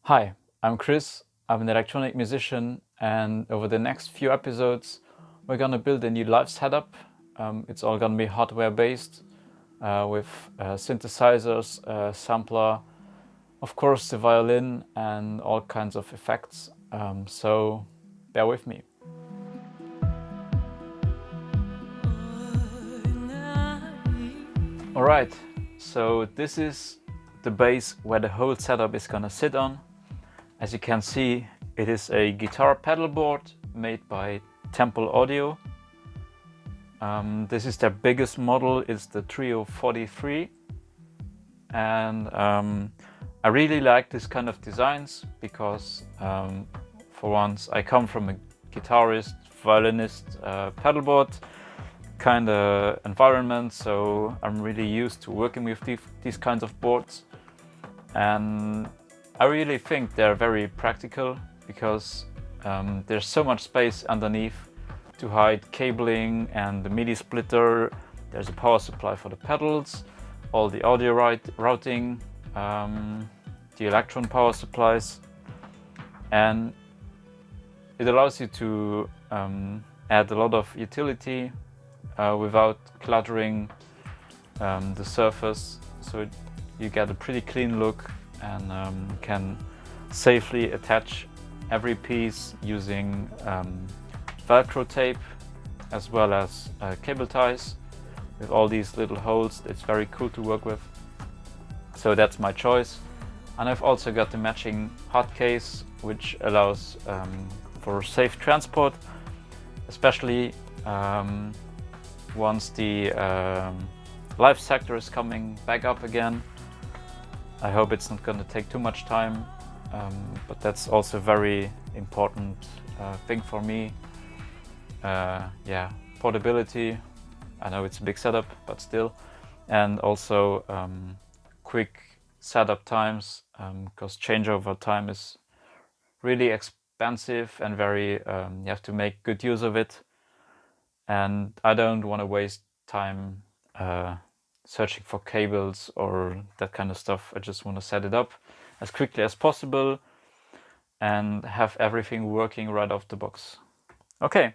Hi, I'm Chris. I'm an electronic musician, and over the next few episodes, we're gonna build a new live setup. It's all gonna be hardware based with synthesizers, sampler, of course, the violin, and all kinds of effects. So bear with me. Alright, so this is the base where the whole setup is gonna sit on. As you can see, it is a guitar pedal board made by Temple Audio. This is their biggest model, it's the Trio 43. And I really like this kind of designs because for once I come from a guitarist, violinist, pedalboard kind of environment, so I'm really used to working with these kinds of boards. And I really think they're very practical because there's so much space underneath to hide cabling and the MIDI splitter. There's a power supply for the pedals, all the audio routing, the Elektron power supplies, and it allows you to add a lot of utility without cluttering the surface, so you get a pretty clean look and can safely attach every piece using Velcro tape as well as cable ties with all these little holes. It's very cool to work with, so that's my choice. And I've also got the matching hard case, which allows for safe transport, especially once the live sector is coming back up again. I hope it's not going to take too much time, but that's also a very important thing for me. Yeah, portability. I know it's a big setup, but still. And also quick setup times, because changeover time is really expensive and very, you have to make good use of it. And I don't want to waste time searching for cables or that kind of stuff. I just want to set it up as quickly as possible and have everything working right off the box. Okay,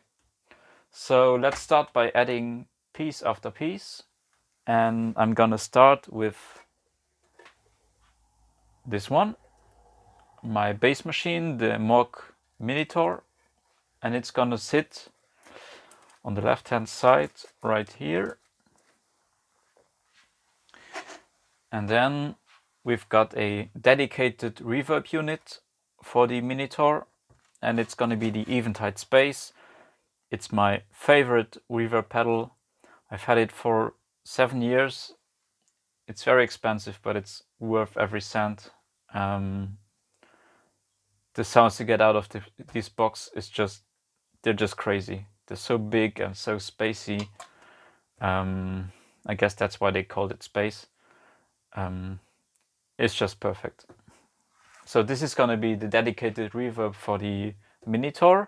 so let's start by adding piece after piece, and I'm gonna start with this one, my bass machine, the Moog Minitaur, and it's gonna sit on the left hand side right here. And then we've got a dedicated reverb unit for the Minitaur, and it's going to be the Eventide Space. It's my favorite reverb pedal. I've had it for 7 years. It's very expensive, but it's worth every cent. The sounds you get out of this box is they're just crazy. They're so big and so spacey. I guess that's why they called it Space. It's just perfect. So this is going to be the dedicated reverb for the Minitaur.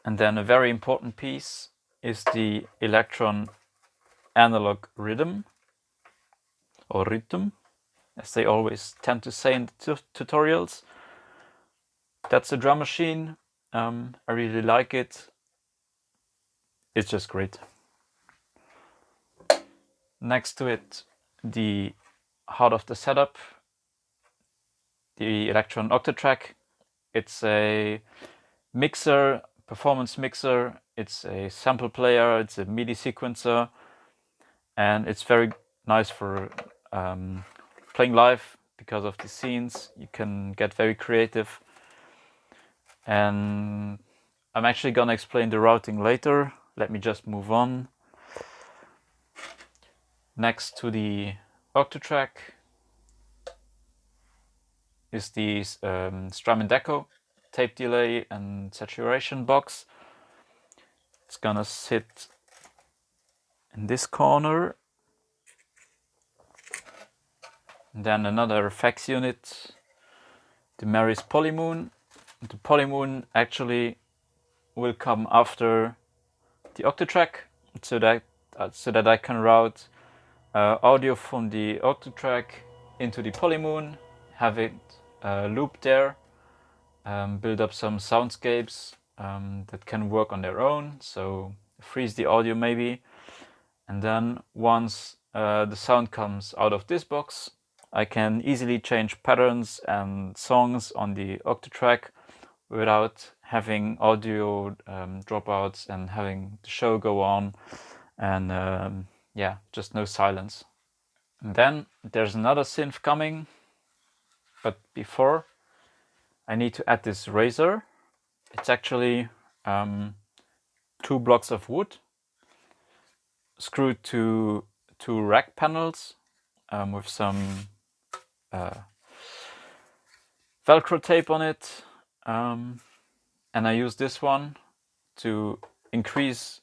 And then a very important piece is the Elektron Analog Rytm, or Rytm, as they always tend to say in the tutorials. That's a drum machine. I really like it. It's just great. Next to it, the heart of the setup, the Elektron Octatrack. It's a mixer, performance mixer. It's a sample player. It's a MIDI sequencer, and it's very nice for playing live because of the scenes. You can get very creative, and I'm actually gonna explain the routing later. Let me just move on. Next to the Octatrack is the Strymon Deco tape delay and saturation box. It's gonna sit in this corner. And then another effects unit, the Meris Polymoon. The Polymoon actually will come after the Octatrack, so that I can route audio from the Octatrack into the Polymoon, have it loop there, build up some soundscapes that can work on their own, so freeze the audio maybe. And then once the sound comes out of this box, I can easily change patterns and songs on the Octatrack without having audio dropouts and having the show go on, and yeah, just no silence. And then there's another synth coming, but before I need to add this razor. It's actually 2 blocks of wood screwed to 2 rack panels with some Velcro tape on it, and I use this one to increase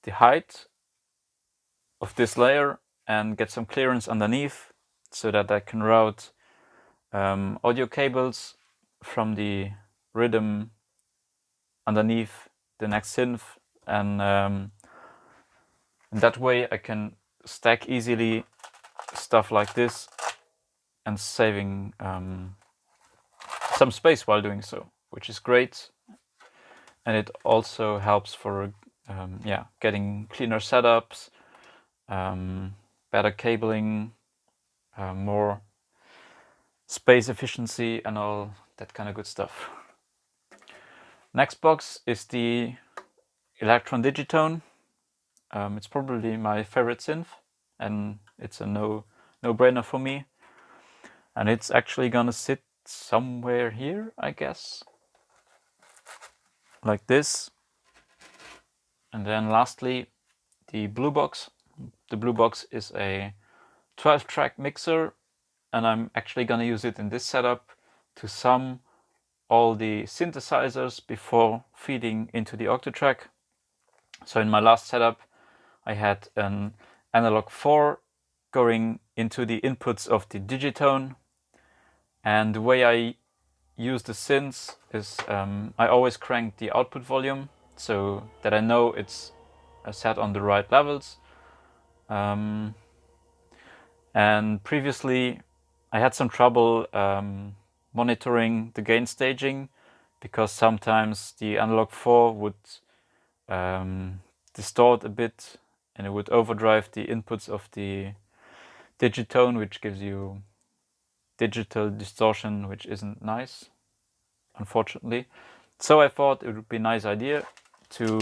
the height of this layer and get some clearance underneath so that I can route audio cables from the rhythm underneath the next synth, and that way I can stack easily stuff like this and saving some space while doing so, which is great. And it also helps for yeah, getting cleaner setups, better cabling, more space efficiency and all that kind of good stuff. Next box is the Elektron Digitone. It's probably my favorite synth, and it's a no-brainer for me. And it's actually gonna sit somewhere here, I guess, like this. And then lastly, the Bluebox. The Bluebox is a 12-track mixer, and I'm actually gonna use it in this setup to sum all the synthesizers before feeding into the Octatrack. So in my last setup, I had an analog 4 going into the inputs of the Digitone, and the way I use the synths is I always crank the output volume so that I know it's set on the right levels. And previously I had some trouble monitoring the gain staging, because sometimes the analog 4 would distort a bit and it would overdrive the inputs of the Digitone, which gives you digital distortion, which isn't nice, unfortunately. So I thought it would be a nice idea to,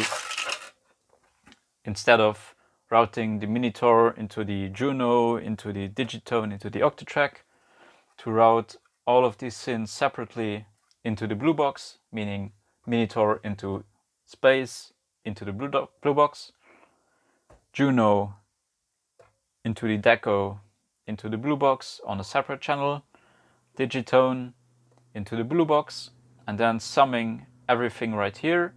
instead of routing the Minitaur into the Juno, into the Digitone, into the Octatrack, to route all of these synths separately into the Bluebox, meaning Minitaur into Space, into the Bluebox, Juno into the Deco, into the Bluebox on a separate channel, Digitone into the Bluebox, and then summing everything right here.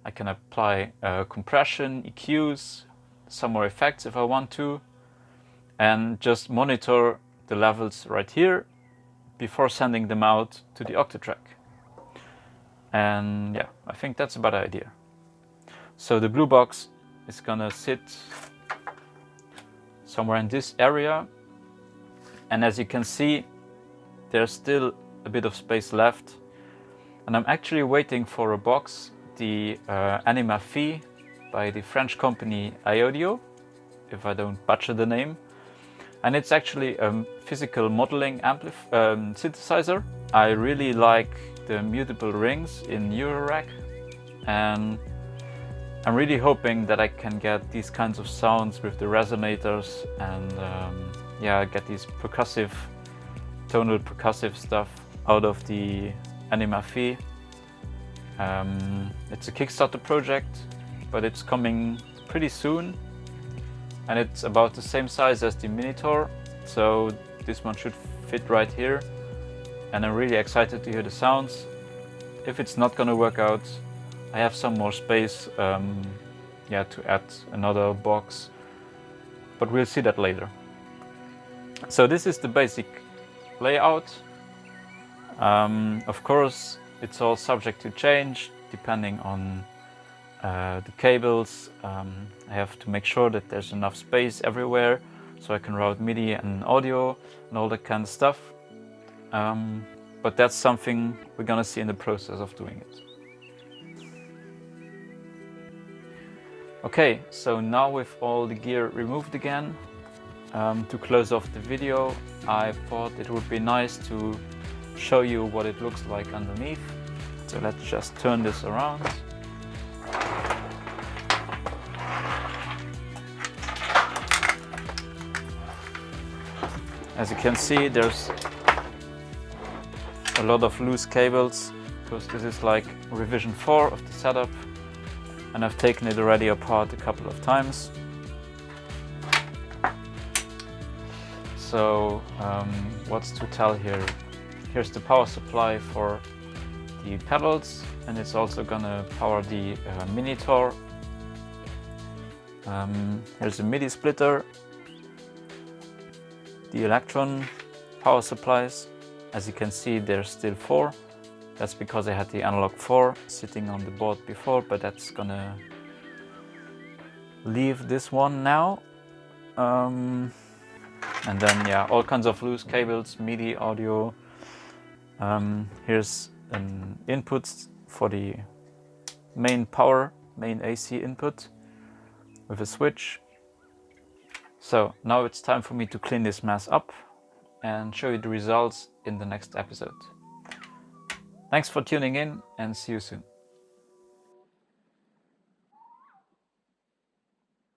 I can apply compression, EQs, some more effects if I want to, and just monitor the levels right here before sending them out to the Octatrack. And yeah, I think that's a better idea. So the Bluebox is gonna sit somewhere in this area, and as you can see, there's still a bit of space left, and I'm actually waiting for a box, the Anima Phi by the French company iAudio, if I don't butcher the name. And it's actually a physical modeling synthesizer. I really like the mutable rings in Eurorack, and I'm really hoping that I can get these kinds of sounds with the resonators and yeah, get these percussive, tonal percussive stuff out of the Anima Phi. It's a Kickstarter project, but it's coming pretty soon, and it's about the same size as the Minitaur, so this one should fit right here, and I'm really excited to hear the sounds. If it's not gonna work out, I have some more space yeah, to add another box, but we'll see that later. So this is the basic layout. Of course, it's all subject to change depending on the cables. I have to make sure that there's enough space everywhere so I can route MIDI and audio and all that kind of stuff. But that's something we're gonna see in the process of doing it. Okay, so now with all the gear removed again, to close off the video, I thought it would be nice to show you what it looks like underneath. So let's just turn this around. As you can see, there's a lot of loose cables because this is like revision 4 of the setup, and I've taken it already apart a couple of times. So what's to tell here? Here's the power supply for the pedals, and it's also gonna power the Minitaur. Here's a MIDI splitter, the Elektron power supplies. As you can see, there's still 4. That's because I had the analog 4 sitting on the board before, but that's gonna leave this one now. And then, yeah, all kinds of loose cables, MIDI, audio. Here's an input for the main power, main AC input with a switch. So now it's time for me to clean this mess up and show you the results in the next episode. Thanks for tuning in, and see you soon.